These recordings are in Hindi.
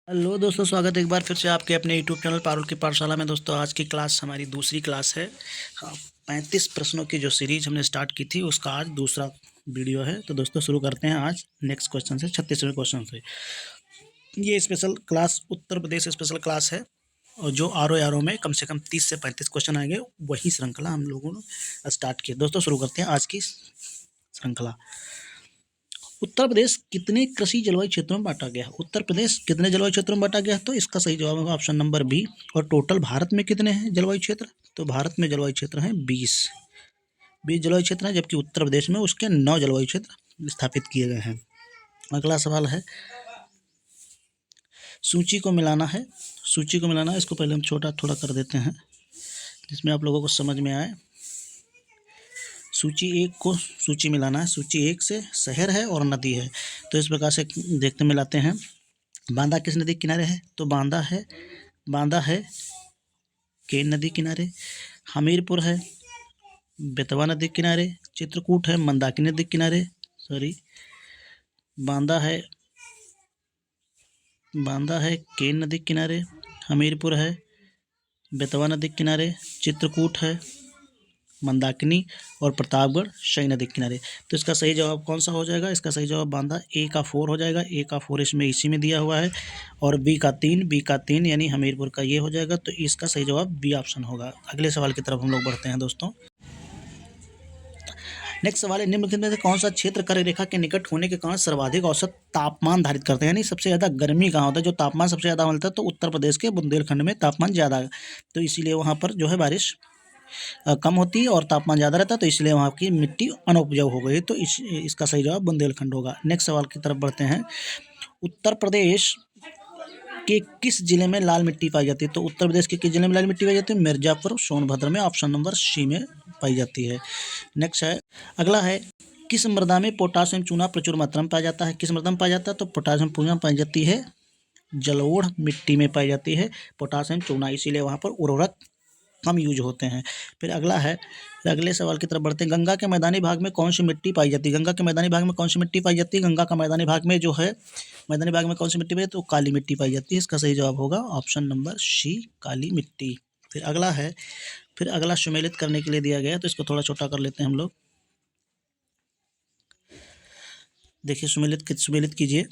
हेलो दोस्तों, स्वागत है एक बार फिर से आपके अपने यूट्यूब चैनल पारुल की पाठशाला में। दोस्तों आज की क्लास हमारी दूसरी क्लास है। 35 प्रश्नों की जो सीरीज हमने स्टार्ट की थी उसका आज दूसरा वीडियो है। तो दोस्तों शुरू करते हैं आज नेक्स्ट क्वेश्चन से, 36वें क्वेश्चन से। ये special class Uttar Pradesh special class है और जो आर ओ में कम से कम 30 से 35 क्वेश्चन आएंगे, वही श्रृंखला हम लोगों ने स्टार्ट की। दोस्तों शुरू करते हैं आज की श्रृंखला। उत्तर प्रदेश कितने कृषि जलवायु क्षेत्रों में बांटा गया है? उत्तर प्रदेश कितने जलवायु क्षेत्रों में बांटा गया है? तो इसका सही जवाब होगा ऑप्शन नंबर बी। और टोटल भारत में कितने हैं जलवायु क्षेत्र? तो भारत में जलवायु क्षेत्र हैं 20 जलवायु क्षेत्र हैं, जबकि उत्तर प्रदेश में उसके 9 जलवायु क्षेत्र स्थापित किए गए हैं। अगला सवाल है, सूची को मिलाना है। सूची को मिलाना है, इसको पहले हम छोटा थोड़ा कर देते हैं जिसमें आप लोगों को समझ में आए। सूची एक को सूची मिलाना है। सूची एक से शहर है और नदी है, तो इस प्रकार से देखते मिलाते हैं। बांदा किस नदी के किनारे है? तो बांदा है केन नदी किनारे। हमीरपुर है बेतवा नदी के किनारे। चित्रकूट है मंदाकिनी नदी के किनारे। बांदा है केन नदी के किनारे। हमीरपुर है बेतवा नदी के किनारे। चित्रकूट है मंदाकिनी और प्रतापगढ़ शई नदी के किनारे। तो इसका सही जवाब कौन सा हो जाएगा? इसका सही जवाब बांदा ए का 4 हो जाएगा। ए का 4 इसमें इसी में दिया हुआ है और बी का 3 यानी हमीरपुर का ये हो जाएगा। तो इसका सही जवाब बी ऑप्शन होगा। अगले सवाल की तरफ हम लोग बढ़ते हैं दोस्तों। नेक्स्ट सवाल है, निम्नलिखित में से कौन सा क्षेत्र कर्क रेखा के निकट होने के कारण सर्वाधिक औसत तापमान धारित करते हैं? यानी सबसे ज़्यादा गर्मी कहाँ होता है, जो तापमान सबसे ज़्यादा मिलता है? तो उत्तर प्रदेश के बुंदेलखंड में तापमान ज़्यादा है, तो इसीलिए वहाँ पर जो है बारिश कम होती है और तापमान ज़्यादा रहता है, तो इसलिए वहाँ की मिट्टी अनउपजाऊ हो गई। तो इसका सही जवाब बुंदेलखंड होगा। नेक्स्ट सवाल की तरफ बढ़ते हैं। उत्तर प्रदेश के किस जिले में लाल मिट्टी पाई जाती है? तो उत्तर प्रदेश के किस जिले में लाल मिट्टी पाई जाती है? मिर्जापुर सोनभद्र में, ऑप्शन नंबर सी में पाई जाती है। नेक्स्ट है, अगला है, किस मृदा में पोटासियम चूना प्रचुर मात्रा में पाया जाता है? किस मृदा में पाया जाता है? तो पोटासियम चूना पाई जाती है जलोढ़ मिट्टी में पाई जाती है पोटासियम चूना, इसीलिए वहाँ पर उर्वरक कम यूज होते हैं। फिर अगला है, अगले सवाल की तरफ बढ़ते हैं। गंगा के मैदानी भाग में कौन सी मिट्टी पाई जाती है? गंगा के मैदानी भाग में कौन सी मिट्टी पाई जाती है? गंगा का मैदानी भाग में जो है, मैदानी भाग में कौन सी मिट्टी पाई? तो काली मिट्टी पाई जाती है। इसका सही जवाब होगा ऑप्शन नंबर सी, काली मिट्टी। फिर अगला है, फिर अगला सुमेलित करने के लिए दिया गया है, तो इसको थोड़ा छोटा कर लेते हैं हम लोग। देखिए सुमेलित कीजिए।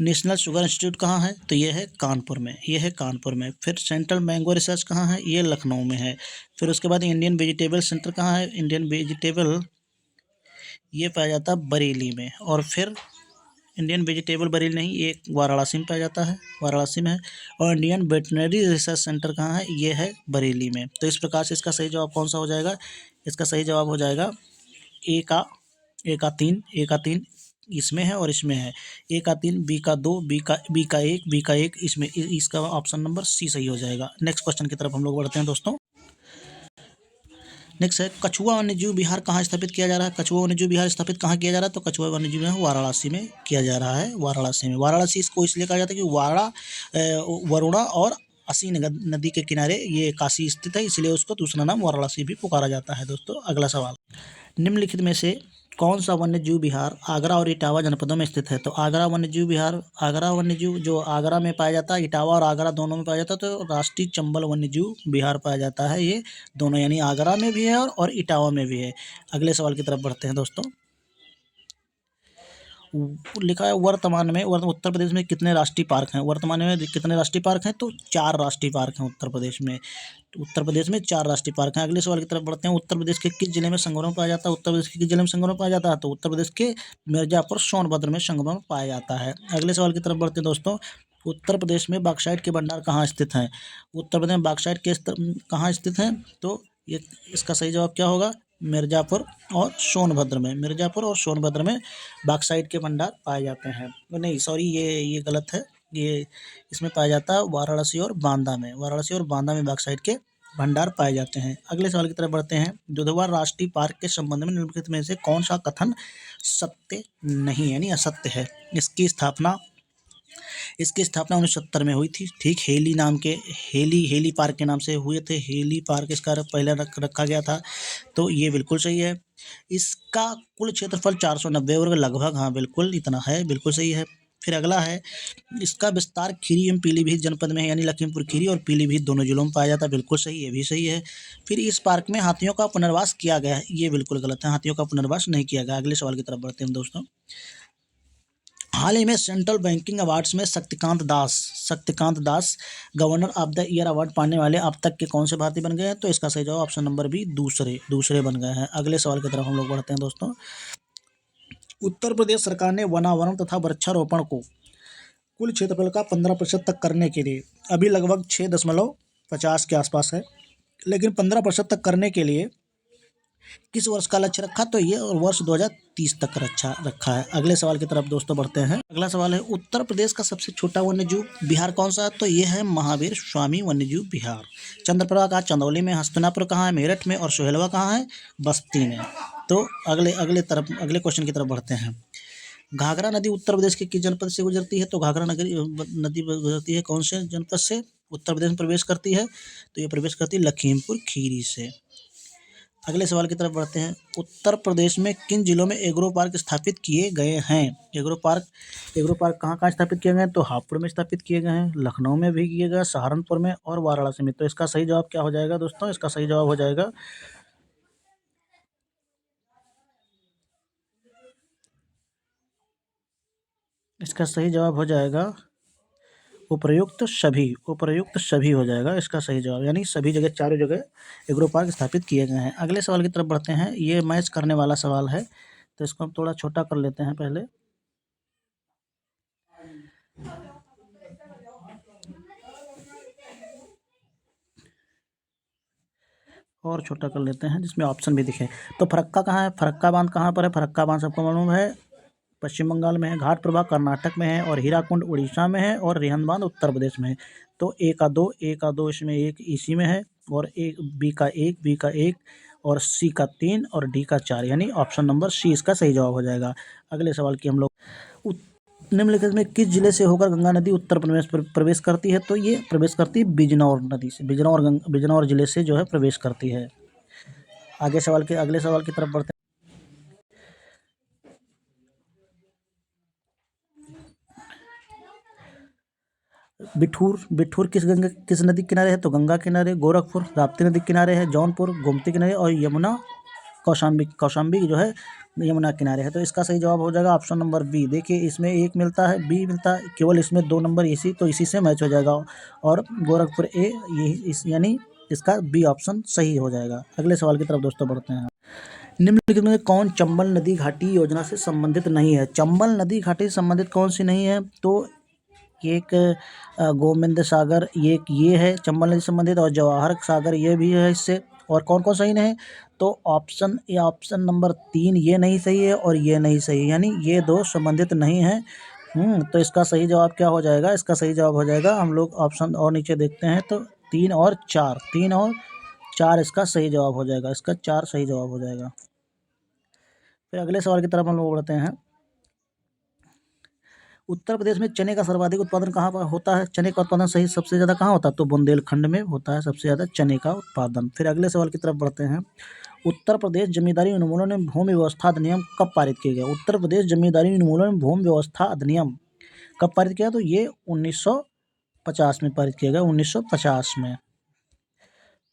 नेशनल शुगर इंस्टीट्यूट कहाँ है? तो ये है कानपुर में, ये है कानपुर में। फिर सेंट्रल मैंगो रिसर्च कहाँ है? ये लखनऊ में है। फिर उसके बाद इंडियन वेजिटेबल सेंटर कहाँ है? इंडियन वेजिटेबल ये पाया जाता है बरेली में। और फिर इंडियन वेजिटेबल बरेली नहीं, ये वाराणसी में पाया जाता है, वाराणसी में है। और इंडियन वेटनरी रिसर्च सेंटर कहाँ है? ये है बरेली में। तो इस प्रकार से इसका सही जवाब कौन सा हो जाएगा? इसका सही जवाब हो जाएगा ए का 3 इसमें है और इसमें है। ए का 3, बी का 2, बी का 1 इसमें, इसका ऑप्शन नंबर सी सही हो जाएगा। नेक्स्ट क्वेश्चन की तरफ हम लोग बढ़ते हैं दोस्तों। नेक्स्ट है, कछुआ वन्यजीव विहार कहाँ स्थापित किया जा रहा है? कछुआ वन्यजीव विहार स्थापित कहाँ किया जा रहा है? तो कछुआ वन्यजीव विहार वाराणसी में किया जा रहा है, वाराणसी में। वाराणसी इसको इसलिए कहा जाता है कि वरुणा और असी नदी के किनारे ये काशी स्थित है, इसलिए उसको दूसरा नाम वाराणसी भी पुकारा जाता है। दोस्तों अगला सवाल, निम्नलिखित में से कौन सा वन्यजीव विहार आगरा और इटावा जनपदों में स्थित है? तो आगरा वन्यजीव विहार, आगरा वन्यजीव जो आगरा में पाया जाता है, इटावा और आगरा दोनों में पाया जाता है, तो राष्ट्रीय चंबल वन्यजीव विहार पाया जाता है। ये दोनों यानी आगरा में भी है और इटावा में भी है। अगले सवाल की तरफ बढ़ते हैं दोस्तों। लिखा है वर्तमान में उत्तर प्रदेश में कितने राष्ट्रीय पार्क हैं? वर्तमान में कितने राष्ट्रीय पार्क हैं? तो 4 राष्ट्रीय पार्क हैं उत्तर प्रदेश में। उत्तर प्रदेश में 4 राष्ट्रीय पार्क हैं। अगले सवाल की तरफ बढ़ते हैं। उत्तर प्रदेश के किस जिले में संगमरमर पाया जाता है? उत्तर प्रदेश के किस जिले में संगमरमर पाया जाता है? तो उत्तर प्रदेश के मिर्जापुर सोनभद्र में संगमरमर पाया जाता है। अगले सवाल की तरफ बढ़ते हैं दोस्तों। उत्तर प्रदेश में बॉक्साइट के भंडार कहाँ स्थित हैं? उत्तर प्रदेश में बॉक्साइट के कहाँ स्थित हैं? तो ये इसका सही जवाब क्या होगा? मिर्जापुर और सोनभद्र में, मिर्जापुर और सोनभद्र में बॉक्साइट के भंडार पाए जाते हैं। नहीं सॉरी, ये गलत है। ये इसमें पाया जाता है वाराणसी और बांदा में, वाराणसी और बांदा में बॉक्साइट के भंडार पाए जाते हैं। अगले सवाल की तरफ बढ़ते हैं। दुधवा राष्ट्रीय पार्क के संबंध में निम्नलिखित में से कौन सा कथन सत्य नहीं यानी असत्य है? इसकी स्थापना 1970 में हुई थी। ठीक, हेली पार्क के नाम से हुए थे। हेली पार्क इसका पहले रखा गया था, तो ये बिल्कुल सही है। इसका कुल क्षेत्रफल 490 वर्ग लगभग, हाँ बिल्कुल इतना है, बिल्कुल सही है। फिर अगला है, इसका विस्तार खीरी एवं पीलीभीत जनपद में है, यानी लखीमपुर खीरी और पीलीभीत दोनों जिलों में पाया जाता है। बिल्कुल सही, ये भी सही है। फिर इस पार्क में हाथियों का पुनर्वास किया गया है, ये बिल्कुल गलत है, हाथियों का पुनर्वास नहीं किया गया। अगले सवाल की तरफ बढ़ते हैं दोस्तों। हाल ही में सेंट्रल बैंकिंग अवार्ड्स में Shaktikanta Das governor of the year award पाने वाले अब तक के कौन से भारतीय बन गए हैं? तो इसका सही जवाब ऑप्शन नंबर बी, दूसरे बन गए हैं। अगले सवाल की तरफ हम लोग बढ़ते हैं दोस्तों। उत्तर प्रदेश सरकार ने वनावरण तथा वृक्षारोपण को कुल क्षेत्रफल का 15% तक करने के लिए, अभी लगभग 6.50 के आसपास है, लेकिन 15% तक करने के लिए किस वर्ष का लक्ष्य रखा? तो ये वर्ष 2030 तक रखा है। अगले सवाल की तरफ दोस्तों बढ़ते हैं। अगला सवाल है, उत्तर प्रदेश का सबसे छोटा वन्यजीव विहार कौन सा है? तो ये है महावीर स्वामी वन्यजीव विहार। चंद्रप्रभा कहाँ? चंदौली में। हस्तिनापुर कहाँ है? मेरठ में। और सोहेलवा कहाँ है? बस्ती में। तो अगले क्वेश्चन की तरफ बढ़ते हैं। घाघरा नदी उत्तर प्रदेश के किस जनपद से गुजरती है? तो घाघरा नदी गुजरती है कौन से जनपद से? उत्तर प्रदेश में प्रवेश करती है, तो ये प्रवेश करती है लखीमपुर खीरी से। अगले सवाल की तरफ बढ़ते हैं। उत्तर प्रदेश में किन जिलों में एग्रो पार्क स्थापित किए गए हैं? एग्रो पार्क कहाँ कहाँ स्थापित किए गए हैं? तो हापुड़ में स्थापित किए गए हैं, लखनऊ में भी किए गए, सहारनपुर में और वाराणसी में। तो इसका सही जवाब क्या हो जाएगा दोस्तों? इसका सही जवाब हो जाएगा उपर्युक्त सभी हो जाएगा इसका सही जवाब, यानी सभी जगह, चारों जगह एग्रो पार्क स्थापित किए गए हैं। अगले सवाल की तरफ बढ़ते हैं। ये मैच करने वाला सवाल है, तो इसको हम थोड़ा छोटा कर लेते हैं पहले। और छोटा कर लेते हैं जिसमें ऑप्शन भी दिखे। तो फरक्का कहाँ है? फरक्का बांध कहाँ पर है? फरक्का बांध सबको मालूम है, पश्चिम बंगाल में है। घाट प्रभा कर्नाटक में है, और हीराकुंड उड़ीसा में है, और रिहंद बांध उत्तर प्रदेश में है। तो ए का दो इसमें एक इसी में है, और एक बी का एक और सी का 3 और डी का 4, यानी ऑप्शन नंबर सी इसका सही जवाब हो जाएगा। अगले सवाल की हम लोग, निम्नलिखित में किस जिले से होकर गंगा नदी उत्तर प्रदेश प्रवेश करती है? तो ये प्रवेश करती है बिजनौर नदी से, बिजनौर जिले से जो है प्रवेश करती है। अगले सवाल की तरफ बढ़ते हैं। बिठूर किस नदी किनारे है? तो गंगा किनारे। गोरखपुर राप्ती नदी किनारे है। जौनपुर गोमती किनारे। और यमुना कौशाम्बी जो है यमुना किनारे है। तो इसका सही जवाब हो जाएगा ऑप्शन नंबर बी। देखिए इसमें एक मिलता है, बी मिलता है, केवल इसमें 2 नंबर इसी से मैच हो जाएगा, और गोरखपुर ए, यानी इसका बी ऑप्शन सही हो जाएगा। अगले सवाल की तरफ दोस्तों बढ़ते हैं। निम्नलिखित में कौन चंबल नदी घाटी योजना से संबंधित नहीं है? चंबल नदी घाटी से संबंधित कौन सी नहीं है? तो एक गोविंद सागर ये है चंबल नदी से संबंधित, और जवाहर सागर ये भी है इससे। और कौन कौन सही नहीं? तो ऑप्शन नंबर 3 ये नहीं सही है, और ये नहीं सही, यानी ये 2 संबंधित नहीं है। तो इसका सही जवाब क्या हो जाएगा? इसका सही जवाब हो जाएगा, हम लोग ऑप्शन और नीचे देखते हैं, तो 3 और 4 इसका सही जवाब हो जाएगा। इसका 4 सही जवाब हो जाएगा। फिर अगले सवाल की तरफ हम लोग बढ़ते हैं। उत्तर प्रदेश में चने का सर्वाधिक उत्पादन कहाँ पर होता है? चने का उत्पादन सही सबसे ज़्यादा कहाँ होता है? तो बुंदेलखंड में होता है सबसे ज़्यादा चने का उत्पादन। फिर अगले सवाल की तरफ बढ़ते हैं। उत्तर प्रदेश जमींदारी उन्मूलन एवं भूमि व्यवस्था अधिनियम कब पारित किया गया? उत्तर प्रदेश जमींदारी उन्मूलन एवं भूमि व्यवस्था अधिनियम कब पारित किया? तो ये 1950 में पारित किया गया, 1950 में।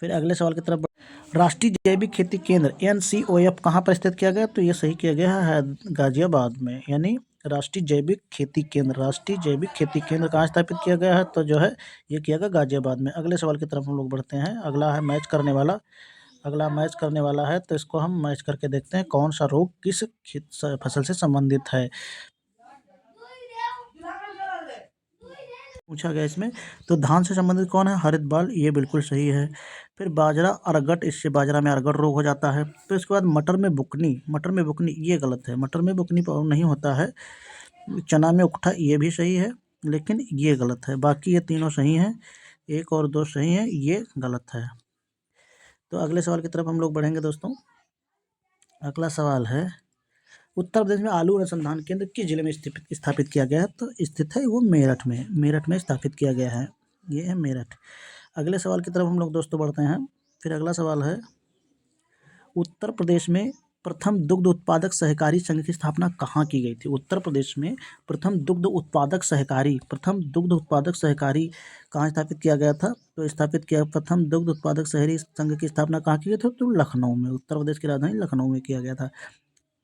फिर अगले सवाल की तरफ, राष्ट्रीय जैविक खेती केंद्र NCOF कहाँ पर स्थित किया गया? तो ये सही किया गया है गाजियाबाद में, यानी राष्ट्रीय जैविक खेती केंद्र कहाँ स्थापित किया गया है? तो जो है ये किया गया गाजियाबाद में। अगले सवाल की तरफ हम लोग बढ़ते हैं। अगला मैच करने वाला है, तो इसको हम मैच करके देखते हैं कौन सा रोग किस फसल से संबंधित है, पूछा गया इसमें। तो धान से संबंधित कौन है? हरित बाल, ये बिल्कुल सही है। फिर बाजरा अरगट, इससे बाजरा में अरगट रोग हो जाता है। तो इसके बाद मटर में बुकनी ये गलत है, मटर में बुकनी नहीं होता है। चना में उकठा, ये भी सही है, लेकिन ये गलत है। बाकी ये तीनों सही हैं, 1 और 2 सही हैं, ये गलत है। तो अगले सवाल की तरफ हम लोग बढ़ेंगे दोस्तों। अगला सवाल है, उत्तर प्रदेश में आलू अनुसंधान केंद्र किस जिले में स्थापित किया गया है? तो स्थित है वो मेरठ में स्थापित किया गया है, ये है मेरठ। अगले सवाल की तरफ हम लोग दोस्तों बढ़ते हैं। फिर अगला सवाल है, उत्तर प्रदेश में प्रथम दुग्ध उत्पादक सहकारी संघ की स्थापना कहाँ की गई थी? उत्तर प्रदेश में प्रथम दुग्ध उत्पादक सहकारी कहाँ स्थापित किया गया था? तो स्थापित किया प्रथम दुग्ध उत्पादक सहकारी संघ की स्थापना कहाँ की गई थी? तो लखनऊ में, उत्तर प्रदेश की राजधानी लखनऊ में किया गया था।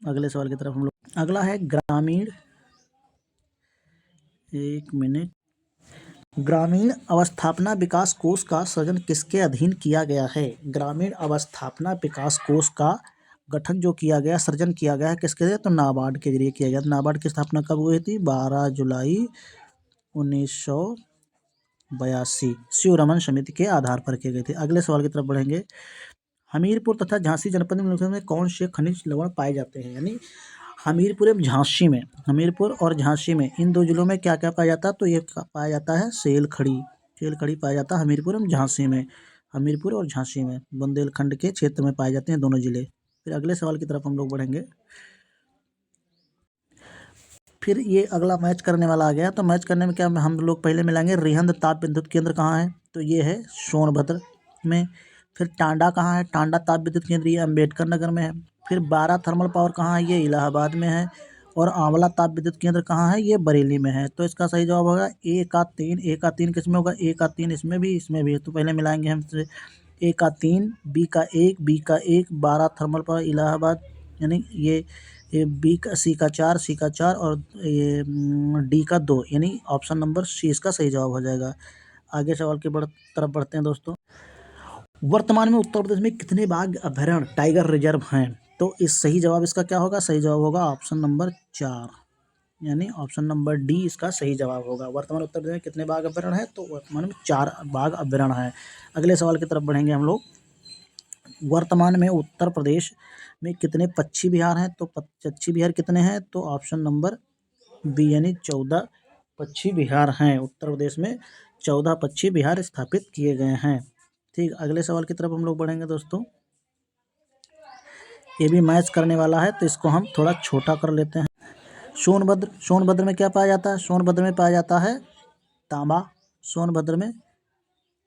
अगले सवाल की तरफ हम लोग, अगला है ग्रामीण, एक मिनट, ग्रामीण अवस्थापना विकास कोष का सृजन किसके अधीन किया गया है? ग्रामीण अवस्थापना विकास कोष का गठन जो किया गया, सृजन किया गया है किसके जरिए? तो नाबार्ड के जरिए किया गया। नाबार्ड की स्थापना कब हुई थी? 12 जुलाई 1982 शिवरमन समिति के आधार पर की गई थी। अगले सवाल की तरफ बढ़ेंगे। हमीरपुर तथा झांसी जनपद में कौन से खनिज लवण पाए जाते हैं? यानी हमीरपुर और झांसी में इन दो जिलों में क्या क्या पाया जाता है? तो ये पाया जाता है सेल खड़ी पाया जाता है हमीरपुर और झांसी में, बुंदेलखंड के क्षेत्र में पाए जाते हैं दोनों जिले। फिर अगले सवाल की तरफ हम लोग बढ़ेंगे। फिर ये अगला मैच करने वाला आ गया, तो मैच करने में क्या हम लोग पहले मिलाएंगे, रिहंद ताप विद्युत केंद्र कहाँ है? तो ये है सोनभद्र में। फिर टांडा कहाँ है? टांडा ताप विद्युत केंद्र ये अम्बेडकर नगर में है। फिर बारा थर्मल पावर कहाँ है? ये इलाहाबाद में है। और आंवला ताप विद्युत केंद्र कहाँ है? ये बरेली में है। तो इसका सही जवाब होगा ए का 3 किस में होगा? ए का 3 इसमें भी है। तो पहले मिलाएंगे हम ए का 3, बी का 1, बारा थर्मल पावर इलाहाबाद, यानी ये बी का, सी का 4 और ये डी का 2, यानी ऑप्शन नंबर सी इसका सही जवाब हो जाएगा। आगे सवाल की तरफ बढ़ते हैं दोस्तों। वर्तमान में उत्तर प्रदेश में कितने बाघ अभयारण्य टाइगर रिजर्व हैं? तो इस सही जवाब इसका क्या होगा? सही जवाब होगा ऑप्शन नंबर 4, यानी ऑप्शन नंबर डी इसका सही जवाब होगा। वर्तमान उत्तर प्रदेश में कितने बाघ अभयारण्य है? तो वर्तमान में 4 बाघ अभयारण्य है। अगले सवाल की तरफ बढ़ेंगे हम लोग। वर्तमान में उत्तर प्रदेश में कितने पक्षी विहार हैं? तो पक्षी विहार कितने हैं? तो ऑप्शन नंबर बी, यानी 14 पक्षी विहार हैं। उत्तर प्रदेश में 14 पक्षी विहार स्थापित किए गए हैं। ठीक, अगले सवाल की तरफ हम लोग बढ़ेंगे दोस्तों। ये भी मैच करने वाला है, तो इसको हम थोड़ा छोटा कर लेते हैं। सोनभद्र में क्या पाया जाता है? सोनभद्र में पाया जाता है तांबा। सोनभद्र में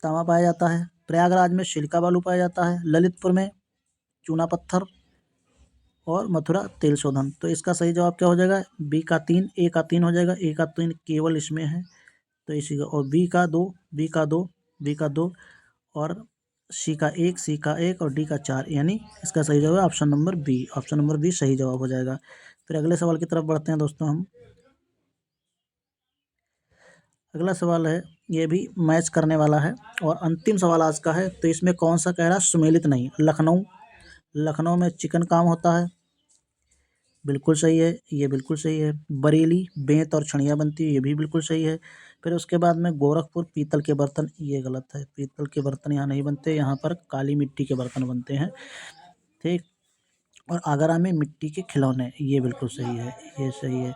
तांबा पाया जाता है। प्रयागराज में सिलिका बालू पाया जाता है। ललितपुर में चूना पत्थर और मथुरा तेल शोधन। तो इसका सही जवाब क्या हो जाएगा? बी का 3, ए का 3 हो जाएगा। ए का 3 केवल इसमें है, तो इसी का, और बी का 2 और सी का 1 और डी का 4, यानी इसका सही जवाब है ऑप्शन नंबर बी सही जवाब हो जाएगा। फिर अगले सवाल की तरफ बढ़ते हैं दोस्तों हम। अगला सवाल है, ये भी मैच करने वाला है और अंतिम सवाल आज का है। तो इसमें कौन सा कह रहा है सुमेलित नहीं? लखनऊ में चिकन काम होता है, बिल्कुल सही है, ये बिल्कुल सही है। बरेली बेंत और छड़ियाँ बनती है, ये भी बिल्कुल सही है। फिर उसके बाद में गोरखपुर पीतल के बर्तन, ये गलत है, पीतल के बर्तन यहाँ नहीं बनते, यहाँ पर काली मिट्टी के बर्तन बनते हैं। ठीक, और आगरा में मिट्टी के खिलौने, ये बिल्कुल सही है, ये सही है।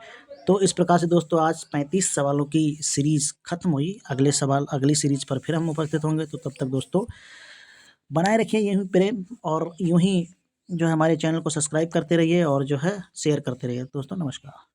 तो इस प्रकार से दोस्तों आज 35 सवालों की सीरीज़ खत्म हुई। अगली सीरीज पर फिर हम उपस्थित होंगे। तो तब तक दोस्तों बनाए रखिए यूँ ही प्रेम, और यूँ ही जो है हमारे चैनल को सब्सक्राइब करते रहिए और जो है शेयर करते रहिए। दोस्तों नमस्कार।